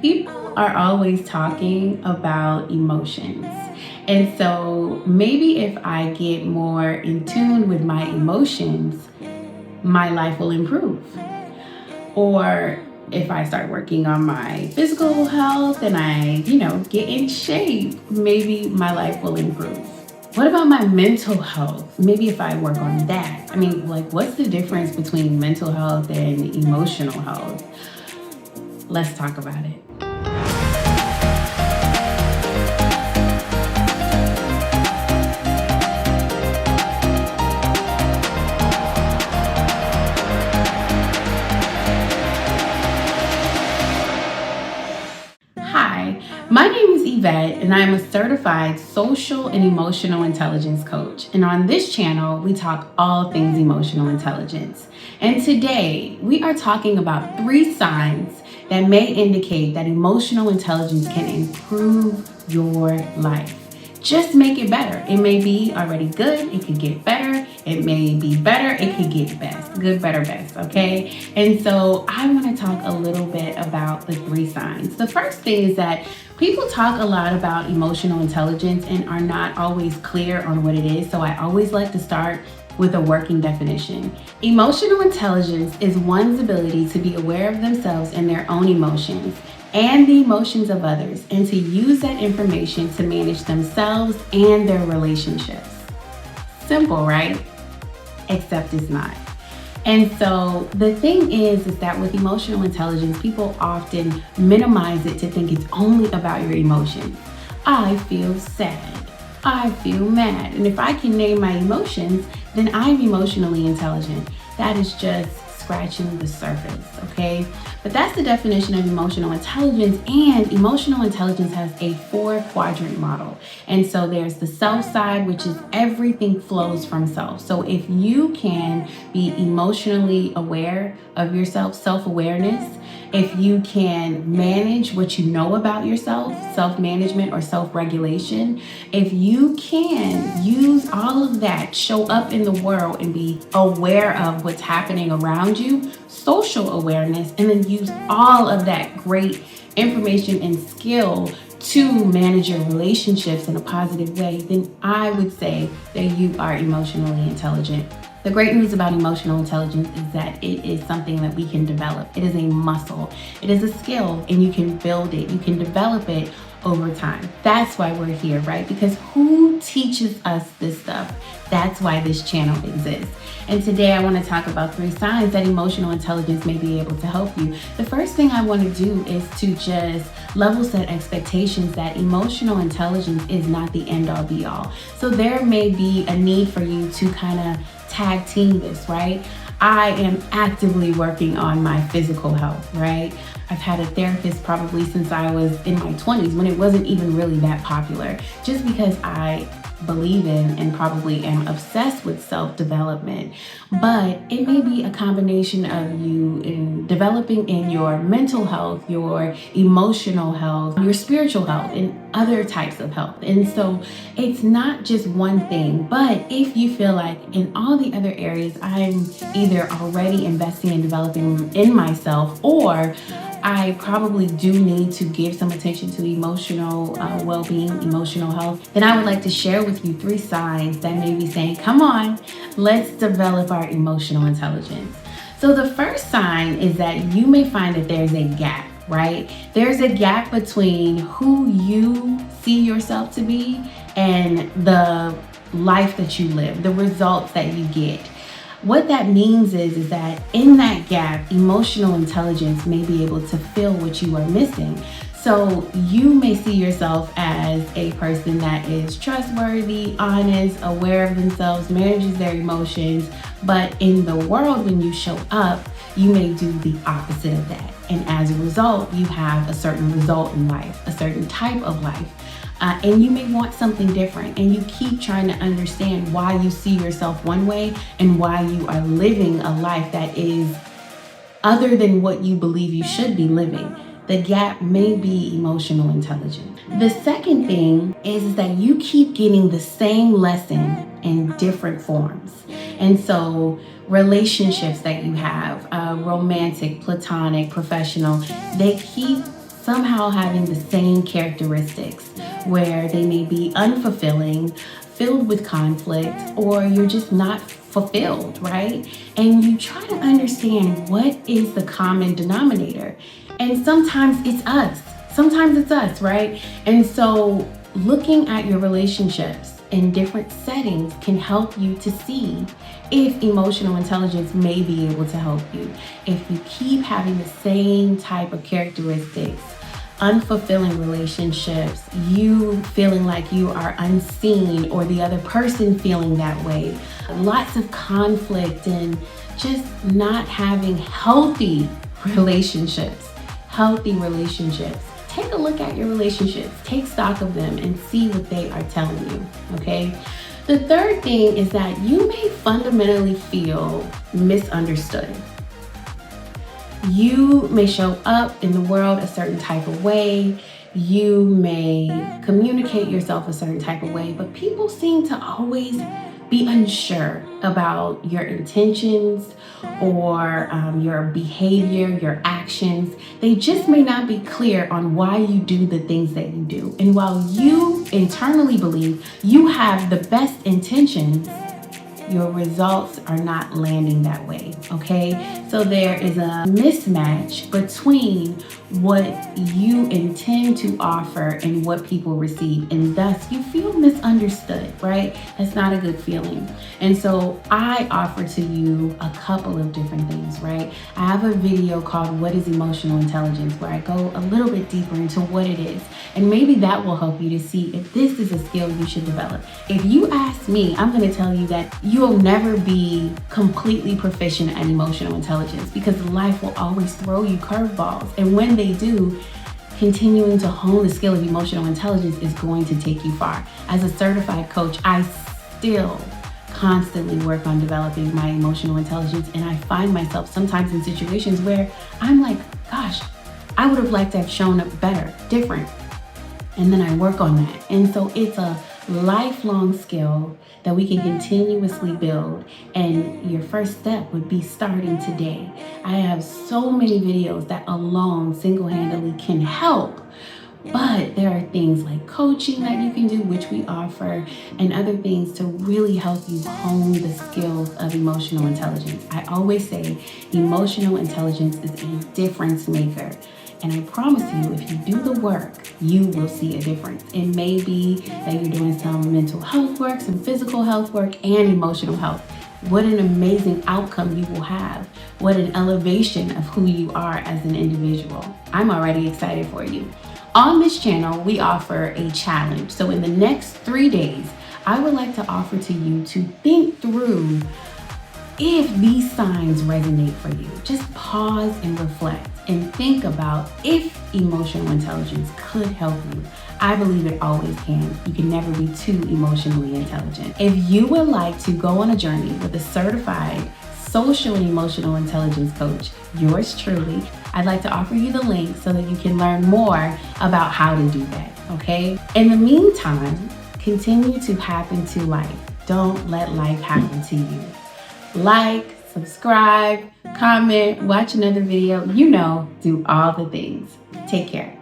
People are always talking about emotions. And so maybe if I get more in tune with my emotions, my life will improve. Or if I start working on my physical health and get in shape, maybe my life will improve. What about my mental health? Maybe if I work on that. What's the difference between mental health and emotional health? Let's talk about it. Hi, my name is Yvette, and I am a certified social and emotional intelligence coach. And on this channel, we talk all things emotional intelligence. And today, we are talking about 3 signs that may indicate that emotional intelligence can improve your life. Just make it better. It may be already good, it could get better. It may be better, it could get best. Good, better, best, okay? And so I want to talk a little bit about the 3 signs. The first thing is that people talk a lot about emotional intelligence and are not always clear on what it is. So I always like to start with a working definition. Emotional intelligence is one's ability to be aware of themselves and their own emotions and the emotions of others, and to use that information to manage themselves and their relationships. Simple, right? Except it's not. And so the thing is that with emotional intelligence, people often minimize it to think it's only about your emotions. I feel sad. I feel mad. And if I can name my emotions, then I'm emotionally intelligent. That is just scratching the surface, okay? But that's the definition of emotional intelligence, and emotional intelligence has a 4-quadrant model. And so there's the self side, which is everything flows from self. So if you can be emotionally aware of yourself, self-awareness, if you can manage what you know about yourself, self-management or self-regulation, if you can use all of that, show up in the world and be aware of what's happening around you, social awareness, and then use all of that great information and skill to manage your relationships in a positive way, then I would say that you are emotionally intelligent. The great news about emotional intelligence is that it is something that we can develop. It is a muscle. It is a skill, and you can build it. You can develop it over time. That's why we're here, right? Because who teaches us this stuff? That's why this channel exists. And today I want to talk about 3 signs that emotional intelligence may be able to help you. The first thing I want to do is to just level set expectations that emotional intelligence is not the end all be all. So there may be a need for you to kind of tag team this, right? I am actively working on my physical health, right? I've had a therapist probably since I was in my 20s, when it wasn't even really that popular, just because I believe in and probably am obsessed with self-development. But it may be a combination of you in developing in your mental health, your emotional health, your spiritual health, and other types of health. And so it's not just one thing, but if you feel like in all the other areas I'm either already investing in developing in myself, or I probably do need to give some attention to emotional well-being, emotional health, then I would like to share with you 3 signs that may be saying, come on, let's develop our emotional intelligence. So the first sign is that you may find that there's a gap, right? There's a gap between who you see yourself to be and the life that you live, the results that you get. What that means is that in that gap, emotional intelligence may be able to fill what you are missing. So you may see yourself as a person that is trustworthy, honest, aware of themselves, manages their emotions, but in the world, when you show up, you may do the opposite of that. And as a result, you have a certain result in life, a certain type of life. And you may want something different, and you keep trying to understand why you see yourself one way and why you are living a life that is other than what you believe you should be living. The gap may be emotional intelligence. The second thing is that you keep getting the same lesson in different forms. And so relationships that you have, romantic, platonic, professional, they keep somehow having the same characteristics where they may be unfulfilling, filled with conflict, or you're just not fulfilled, right? And you try to understand what is the common denominator. And sometimes it's us, right? And so looking at your relationships in different settings can help you to see if emotional intelligence may be able to help you. If you keep having the same type of characteristics, unfulfilling relationships, you feeling like you are unseen, or the other person feeling that way, lots of conflict, and just not having healthy relationships. Take a look at your relationships, take stock of them, and see what they are telling you, okay? The third thing is that you may fundamentally feel misunderstood. You may show up in the world a certain type of way. You may communicate yourself a certain type of way, but people seem to always be unsure about your intentions or your behavior, your actions. They just may not be clear on why you do the things that you do. And while you internally believe you have the best intentions, your results are not landing that way, okay? So there is a mismatch between what you intend to offer and what people receive, and thus you feel misunderstood, right? That's not a good feeling. And so I offer to you a couple of different things, right? I have a video called What is Emotional Intelligence, where I go a little bit deeper into what it is, and maybe that will help you to see if this is a skill you should develop. If you ask me, I'm going to tell you that you'll never be completely proficient at emotional intelligence, because life will always throw you curveballs. And when they do, continuing to hone the skill of emotional intelligence is going to take you far. As a certified coach, I still constantly work on developing my emotional intelligence, and I find myself sometimes in situations where I'm like, gosh, I would have liked to have shown up better, different. And then I work on that. And so it's a lifelong skill that we can continuously build, and your first step would be starting today. I have so many videos that alone single-handedly can help, but there are things like coaching that you can do, which we offer, and other things to really help you hone the skills of emotional intelligence. I always say emotional intelligence is a difference maker. And I promise you, if you do the work, you will see a difference. It may be that you're doing some mental health work, some physical health work, and emotional health. What an amazing outcome you will have. What an elevation of who you are as an individual. I'm already excited for you. On this channel, we offer a challenge. So in the next 3 days, I would like to offer to you to think through if these signs resonate for you. Just pause and reflect and think about if emotional intelligence could help you. I believe it always can. You can never be too emotionally intelligent. If you would like to go on a journey with a certified social and emotional intelligence coach, yours truly, I'd like to offer you the link so that you can learn more about how to do that, okay? In the meantime, continue to happen to life. Don't let life happen to you. Like, subscribe, comment, watch another video, do all the things. Take care.